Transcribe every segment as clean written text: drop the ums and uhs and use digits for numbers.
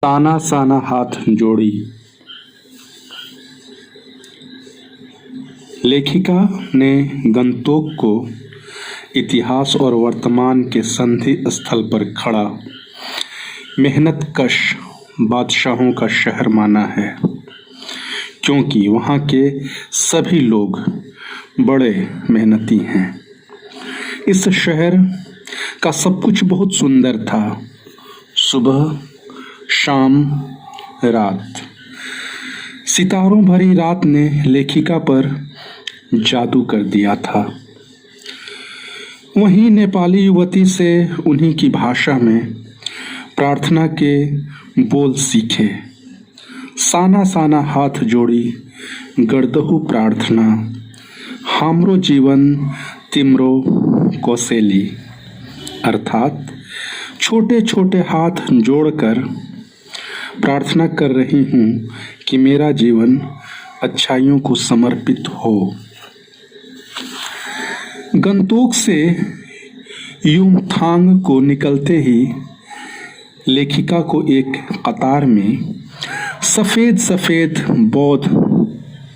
ताना साना हाथ जोड़ी। लेखिका ने गंतोक को इतिहास और वर्तमान के संधि स्थल पर खड़ा मेहनतकश बादशाहों का शहर माना है, क्योंकि वहाँ के सभी लोग बड़े मेहनती हैं। इस शहर का सब कुछ बहुत सुंदर था। सुबह, शाम, रात। सितारों भरी रात ने लेखिका पर जादू कर दिया था। वहीं नेपाली युवती से उन्हीं की भाषा में प्रार्थना के बोल सीखे। साना साना हाथ जोड़ी गर्दहु प्रार्थना, हाम्रो जीवन तिम्रो कौशेली, अर्थात छोटे छोटे हाथ जोड़कर प्रार्थना कर रही हूँ कि मेरा जीवन अच्छाइयों को समर्पित हो। गंतोक से युमथांग को निकलते ही लेखिका को एक कतार में सफ़ेद सफ़ेद बौद्ध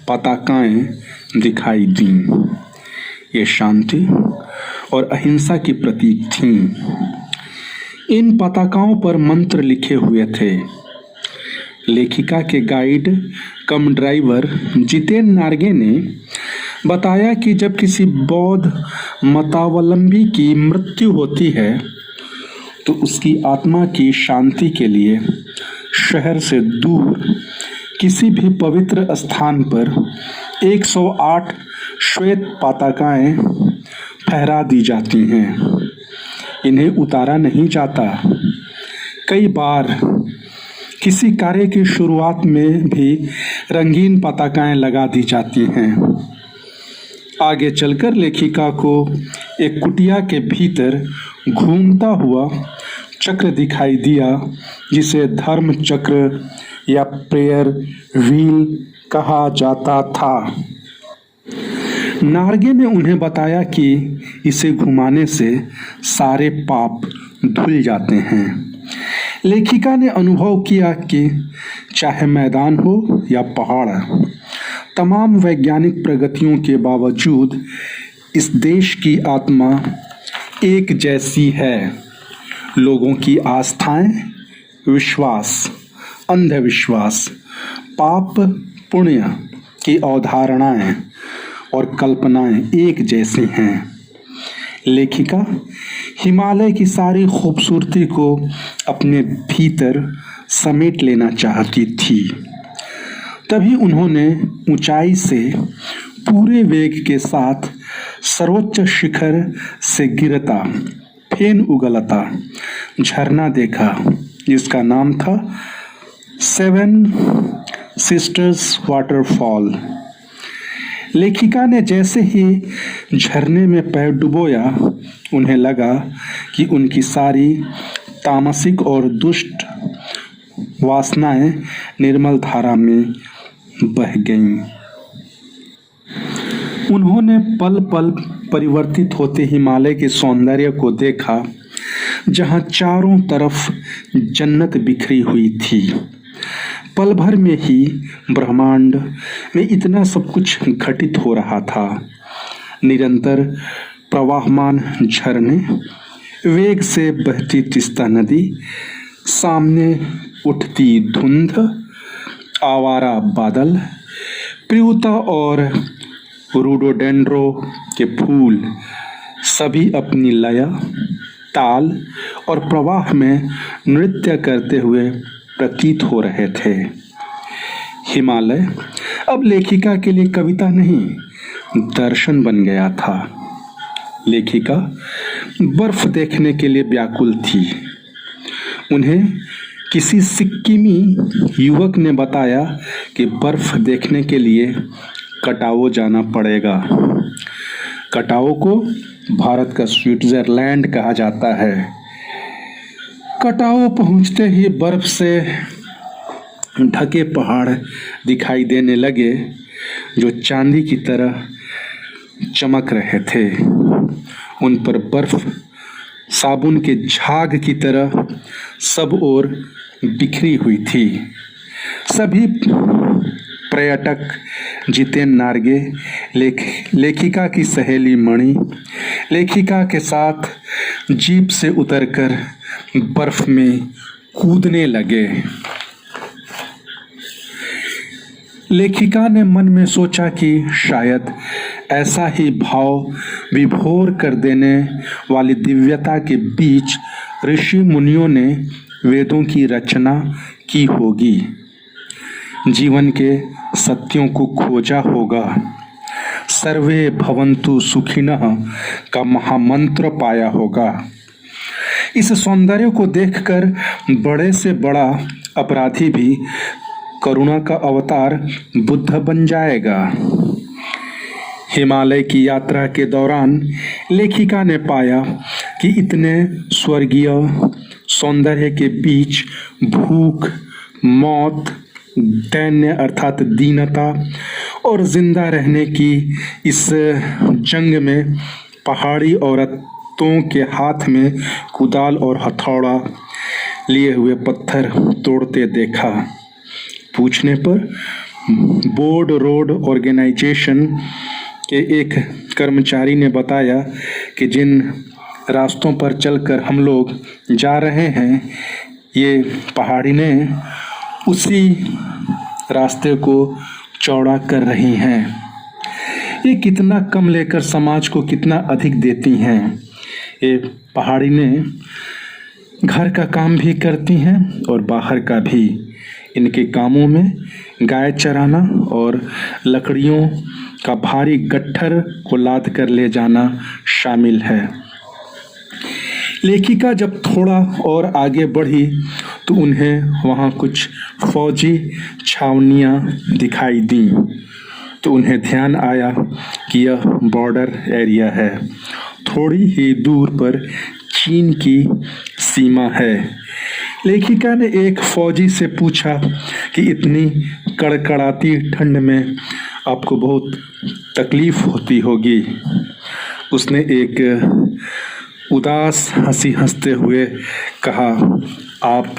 पताकाएं दिखाई दीं। ये शांति और अहिंसा की प्रतीक थीं। इन पताकाओं पर मंत्र लिखे हुए थे। लेखिका के गाइड कम ड्राइवर जितेन नार्गे ने बताया कि जब किसी बौद्ध मतावलंबी की मृत्यु होती है तो उसकी आत्मा की शांति के लिए शहर से दूर किसी भी पवित्र स्थान पर 108 श्वेत पताकाएं फहरा दी जाती हैं। इन्हें उतारा नहीं जाता। कई बार किसी कार्य की शुरुआत में भी रंगीन पताकाएं लगा दी जाती हैं। आगे चलकर लेखिका को एक कुटिया के भीतर घूमता हुआ चक्र दिखाई दिया, जिसे धर्म चक्र या प्रेयर व्हील कहा जाता था। नार्गे ने उन्हें बताया कि इसे घुमाने से सारे पाप धुल जाते हैं। लेखिका ने अनुभव किया कि चाहे मैदान हो या पहाड़, तमाम वैज्ञानिक प्रगतियों के बावजूद इस देश की आत्मा एक जैसी है। लोगों की आस्थाएं, विश्वास, अंधविश्वास, पाप पुण्य की अवधारणाएं और कल्पनाएं एक जैसी हैं। लेखिका हिमालय की सारी खूबसूरती को अपने भीतर समेट लेना चाहती थी। तभी उन्होंने ऊंचाई से पूरे वेग के साथ सर्वोच्च शिखर से गिरता फेन उगलता झरना देखा, जिसका नाम था 7 सिस्टर्स वाटरफॉल। लेखिका ने जैसे ही झरने में पैर डुबोया, उन्हें लगा कि उनकी सारी तामसिक और दुष्ट वासनाएं निर्मल धारा में बह गईं। उन्होंने पल पल परिवर्तित होते हिमालय के सौंदर्य को देखा, जहां चारों तरफ जन्नत बिखरी हुई थी। पल भर में ही ब्रह्मांड में इतना सब कुछ घटित हो रहा था। निरंतर प्रवाहमान झरने, वेग से बहती तीस्ता नदी, सामने उठती धुंध, आवारा बादल, प्रियुता और रोडोडेंड्रो के फूल, सभी अपनी लय, ताल और प्रवाह में नृत्य करते हुए प्रतीत हो रहे थे। हिमालय अब लेखिका के लिए कविता नहीं, दर्शन बन गया था। लेखिका बर्फ देखने के लिए व्याकुल थी। उन्हें किसी सिक्किमी युवक ने बताया कि बर्फ देखने के लिए कटाओ जाना पड़ेगा। कटाओ को भारत का स्विट्जरलैंड कहा जाता है। कटाओ पहुंचते ही बर्फ से ढके पहाड़ दिखाई देने लगे, जो चांदी की तरह चमक रहे थे। उन पर बर्फ साबुन के झाग की तरह सब ओर बिखरी हुई थी। सभी पर्यटक जितेन नार्गे, लेखिका की सहेली मणि, लेखिका के साथ जीप से उतरकर बर्फ में कूदने लगे। लेखिका ने मन में सोचा कि शायद ऐसा ही भाव विभोर कर देने वाली दिव्यता के बीच ऋषि मुनियों ने वेदों की रचना की होगी, जीवन के सत्यों को खोजा होगा, सर्वे भवन्तु सुखिनः का महामंत्र पाया होगा। इस सौंदर्य को देखकर बड़े से बड़ा अपराधी भी करुणा का अवतार बुद्ध बन जाएगा। हिमालय की यात्रा के दौरान लेखिका ने पाया कि इतने स्वर्गीय सौंदर्य के बीच भूख, मौत, दैन्य अर्थात दीनता और जिंदा रहने की इस जंग में पहाड़ी औरतों के हाथ में कुदाल और हथौड़ा लिए हुए पत्थर तोड़ते देखा। पूछने पर बोर्ड रोड ऑर्गेनाइजेशन के एक कर्मचारी ने बताया कि जिन रास्तों पर चलकर हम लोग जा रहे हैं, ये पहाड़ी ने उसी रास्ते को चौड़ा कर रही हैं। ये कितना कम लेकर समाज को कितना अधिक देती हैं। ये पहाड़ी ने घर का काम भी करती हैं और बाहर का भी। इनके कामों में गाय चराना और लकड़ियों का भारी गट्ठर को लाद कर ले जाना शामिल है। लेखिका जब थोड़ा और आगे बढ़ी तो उन्हें वहाँ कुछ फौजी छावनियाँ दिखाई दी, तो उन्हें ध्यान आया कि यह बॉर्डर एरिया है। थोड़ी ही दूर पर चीन की सीमा है। लेखिका ने एक फौजी से पूछा कि इतनी कड़कड़ाती ठंड में आपको बहुत तकलीफ होती होगी। उसने एक उदास हंसी हंसते हुए कहा, आप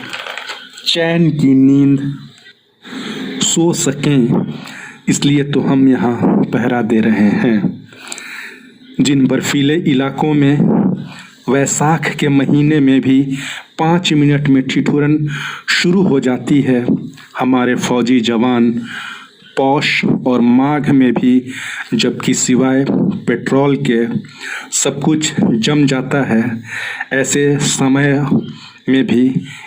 चैन की नींद सो सकें इसलिए तो हम यहाँ पहरा दे रहे हैं। जिन बर्फीले इलाकों में वैसाख के महीने में भी 5 मिनट में ठिठुरन शुरू हो जाती है, हमारे फौजी जवान पौष और माघ में भी, जबकि सिवाय पेट्रोल के सब कुछ जम जाता है, ऐसे समय में भी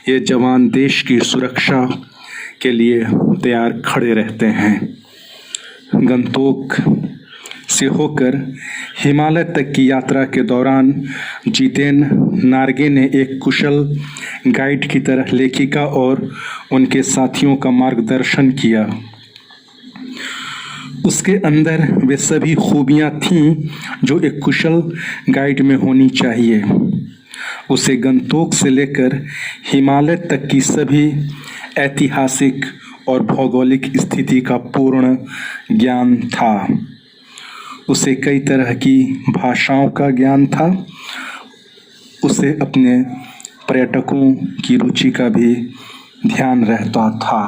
ये जवान देश की सुरक्षा के लिए तैयार खड़े रहते हैं। गंगटोक से होकर हिमालय तक की यात्रा के दौरान जितेन नार्गे ने एक कुशल गाइड की तरह लेखिका और उनके साथियों का मार्गदर्शन किया। उसके अंदर वे सभी खूबियां थीं जो एक कुशल गाइड में होनी चाहिए। उसे गंगटोक से लेकर हिमालय तक की सभी ऐतिहासिक और भौगोलिक स्थिति का पूर्ण ज्ञान था। उसे कई तरह की भाषाओं का ज्ञान था। उसे अपने पर्यटकों की रुचि का भी ध्यान रहता था।